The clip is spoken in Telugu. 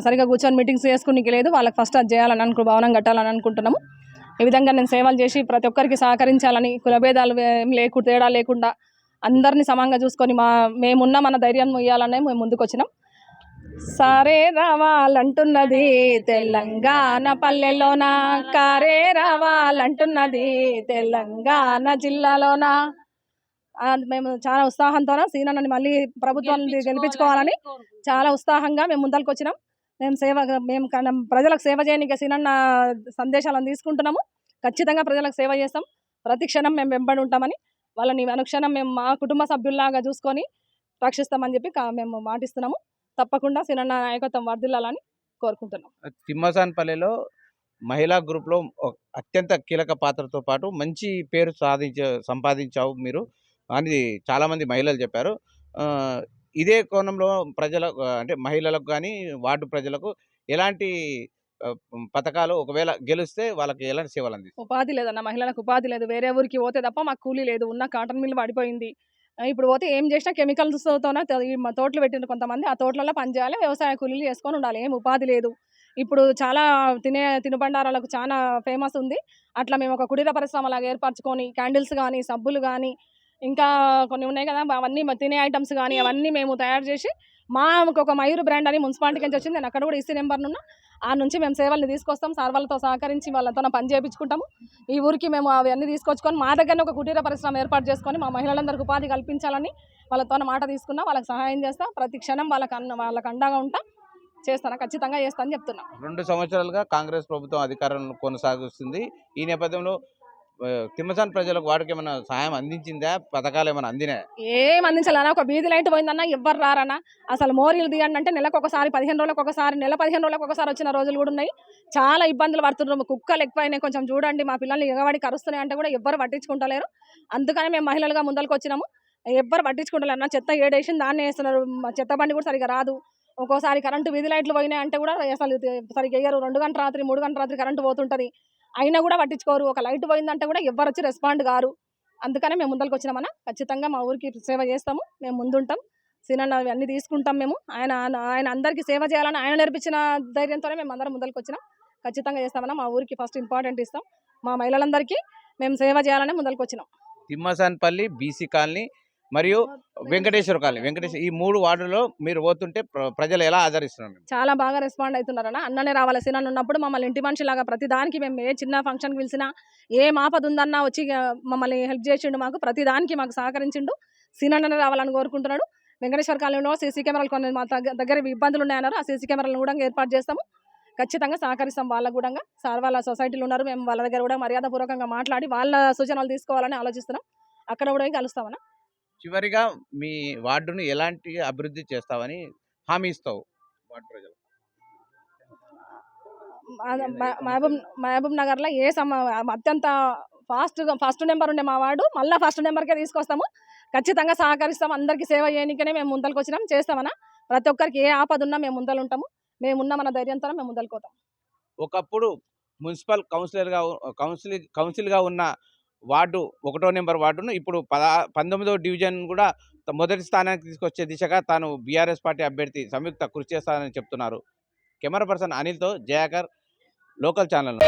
సరిగా కూర్చొని మీటింగ్స్ చేసుకునికి లేదు. వాళ్ళకి ఫస్ట్ అది చేయాలని భవనం కట్టాలని అనుకుంటున్నాము. ఈ విధంగా నేను సేవలు చేసి ప్రతి ఒక్కరికి సహకరించాలని, కులభేదాలు తేడా లేకుండా అందరినీ సమానంగా చూసుకొని మేమున్న మన ధైర్యం ఇవ్వాలనే మేము ముందుకు వచ్చినాం. సారే రావాలంటున్నది తెలంగాణ పల్లెలోన, కారే రావాలంటున్నది తెలంగాణ జిల్లాలోన. మేము చాలా ఉత్సాహంతో సీనన్నని మళ్ళీ ప్రభుత్వాన్ని గెలిపించుకోవాలని చాలా ఉత్సాహంగా మేము ముందరికి వచ్చినాం. మేము ప్రజలకు సేవ చేయడానికి సీనన్న సందేశాలను తీసుకుంటున్నాము. ఖచ్చితంగా ప్రజలకు సేవ చేస్తాం. ప్రతి క్షణం మేము వెంబడి ఉంటామని, వాళ్ళని అనుక్షణం మేము మా కుటుంబ సభ్యుల్లాగా చూసుకొని రక్షిస్తామని చెప్పి మేము మాటిస్తున్నాము. తప్పకుండా సీనన్న నాయకత్వం వర్ధిల్లాలని కోరుకుంటున్నాం. తిమ్మసాన్పల్లిలో మహిళా గ్రూప్లో అత్యంత కీలక పాత్రతో పాటు మంచి పేరు సంపాదించావు మీరు అని చాలామంది మహిళలు చెప్పారు. ఇదే కోణంలో ప్రజలకు అంటే మహిళలకు కానీ వార్డు ప్రజలకు ఎలాంటి పథకాలు ఒకవేళ గెలిస్తే వాళ్ళకి ఎలాంటి సేవలు అందిస్తారు? ఉపాధి లేదన్న, మహిళలకు ఉపాధి లేదు. వేరే ఊరికి పోతే తప్ప మాకు కూలీ లేదు. ఉన్న కాటన్ మిల్ పడిపోయింది. ఇప్పుడు పోతే ఏం చేసినా కెమికల్స్తోనే తోటలు పెట్టిన కొంతమంది ఆ తోటలలో పనిచేయాలి, వ్యవసాయ కూలీలు చేసుకొని ఉండాలి. ఏం ఉపాధి లేదు. ఇప్పుడు చాలా తినుబండారాలకు చాలా ఫేమస్ ఉంది. అట్లా మేము ఒక కుటీర పరిశ్రమ లాగా ఏర్పరచుకొని క్యాండిల్స్ కానీ, సబ్బులు కానీ, ఇంకా కొన్ని ఉన్నాయి కదా, అవన్నీ తినే ఐటమ్స్ కానీ అవన్నీ మేము తయారు చేసి మాకు ఒక మయూరు బ్రాండ్ అని మున్సిపాలిటీ నుంచి వచ్చింది. నేను అక్కడ కూడా ఈసీ నెంబర్నున్నా. ఆ నుంచి మేము సేవల్ని తీసుకొస్తాం. సార్ వాళ్ళతో సహకరించి వాళ్ళతో పని చేయించుకుంటాము. ఈ ఊరికి మేము అవన్నీ తీసుకొచ్చుకొని మా దగ్గరనే ఒక కుటీర పరిశ్రమ ఏర్పాటు చేసుకొని మా మహిళలందరికీ ఉపాధి కల్పించాలని వాళ్ళతో మాట తీసుకున్నా. వాళ్ళకి సహాయం చేస్తా. ప్రతి క్షణం వాళ్ళకి అండగా ఉంటా. చేస్తాను, ఖచ్చితంగా చేస్తాను చెప్తున్నా. 2 సంవత్సరాలుగా కాంగ్రెస్ ప్రభుత్వం అధికారంలో కొనసాగుతుంది. ఈ నేపథ్యంలో తిమ్మసాన్ ప్రజలకు వాడికి ఏమైనా సహాయం అందించిందా? పథకాలు ఏమైనా అందినాయా? ఏం అందించాలన్నా, ఒక బీది లైట్ పోయిందన్నా ఎవ్వరు రారన్నా. అసలు మోరీలు తీయండి అంటే నెలకు ఒకసారి, 15 రోజులకు ఒకసారి, నెల 15 రోజులకు ఒకసారి వచ్చిన రోజులు కూడా ఉన్నాయి. చాలా ఇబ్బందులు పడుతున్నాము. కుక్కలు ఎక్కువైనాయి, కొంచెం చూడండి, మా పిల్లల్ని ఎగవాడికి కరుస్తున్నాయి అంటే కూడా ఎవ్వరు పట్టించుకుంటలేరు. అందుకని మేము మహిళలుగా ముందరికి వచ్చినాము. ఎవ్వరు పట్టించుకుంటలేరు. నా చెత్త ఏడేసింది దాన్ని వేస్తున్నారు. మా చెత్త బండి కూడా సరిగా రాదు. ఒక్కోసారి కరెంటు వీధి లైట్లు పోయినాయి అంటే కూడా అసలు సరిగ్గా వేయరు. 2 గంటల రాత్రి 3 గంటల రాత్రి కరెంటు పోతుంటుంది. అయినా కూడా పట్టించుకోరు. ఒక లైట్ పోయిందంటే కూడా ఎవ్వరు వచ్చి రెస్పాండ్ కారు. అందుకనే మేము ముందరికి వచ్చినామన్నా. ఖచ్చితంగా మా ఊరికి సేవ చేస్తాము. మేము ముందుంటాం. సీనన్న అన్నీ తీసుకుంటాం. మేము ఆయన అందరికీ సేవ చేయాలని ఆయన నేర్పించిన ధైర్యంతోనే మేము అందరం ముందరికి వచ్చినాం. ఖచ్చితంగా చేస్తామన్నా. మా ఊరికి ఫస్ట్ ఇంపార్టెంట్ ఇస్తాం. మా మహిళలందరికీ మేము సేవ చేయాలని ముందరికి వచ్చినాం. తిమ్మసాన్పల్లి, బీసీ కాలనీ మరియు వెంకటేశ్వర కాలనీ, ఈ 3 వార్డులో మీరు పోతుంటే ప్రజలు ఎలా ఆదరిస్తున్నారు? చాలా బాగా రెస్పాండ్ అవుతున్నారన్న. అన్ననే రావాలి సీనన్న ఉన్నప్పుడు మమ్మల్ని ఇంటి మనిషిలాగా ప్రతి దానికి మేము ఏ చిన్న ఫంక్షన్కి పిలిచినా, ఏ ఆపద ఉందన్నా వచ్చి మమ్మల్ని హెల్ప్ చేసిండు. ప్రతి దానికి మాకు సహకరించిండు. సీనన్ననే రావాలని కోరుకుంటున్నాడు. వెంకటేశ్వర కాలనీలో సీసీ కెమెరాలు కొన్ని మా దగ్గర ఇబ్బందులు ఉన్నాయన్నారు. ఆ సీసీ కెమెరాలను కూడా ఏర్పాటు చేస్తాము. ఖచ్చితంగా సహకరిస్తాం. వాళ్ళకు కూడా సార్ వాళ్ళ సొసైటీలు ఉన్నారు. మేము వాళ్ళ దగ్గర కూడా మర్యాదపూర్వకంగా మాట్లాడి వాళ్ళ సూచనలు తీసుకోవాలని ఆలోచిస్తున్నాం. అక్కడ కూడా కలుస్తామన్నా. చివరిగా మీ వార్డును ఎలాంటి అభివృద్ధి చేస్తావని హామీ ఇస్తావు వార్డు ప్రజలు? మహబూబ్ నగర్లో అత్యంత ఫస్ట్ నెంబర్ ఉండే మా వార్డు మళ్ళీ ఫస్ట్ నెంబర్కే తీసుకొస్తాము. ఖచ్చితంగా సహకరిస్తాం. అందరికీ సేవ చేయడానికనే మేము ముందరికి వచ్చినాం. చేస్తామన్నా. ప్రతి ఒక్కరికి ఏ ఆపద ఉన్నా మేము ముందలు ఉంటాము. మేమున్న మన ధైర్యంతో మేము ముందలుకోతాం. ఒకప్పుడు మున్సిపల్ కౌన్సిల్గా ఉన్న వార్డు 1వ నెంబర్ వార్డును ఇప్పుడు 19వ డివిజన్ కూడా మొదటి స్థానానికి తీసుకొచ్చే దిశగా తాను బీఆర్ఎస్ పార్టీ అభ్యర్థి సంయుక్త కృషి చేస్తానని చెప్తున్నారు. కెమెరా పర్సన్ అనిల్తో జయాకర్, లోకల్ ఛానల్.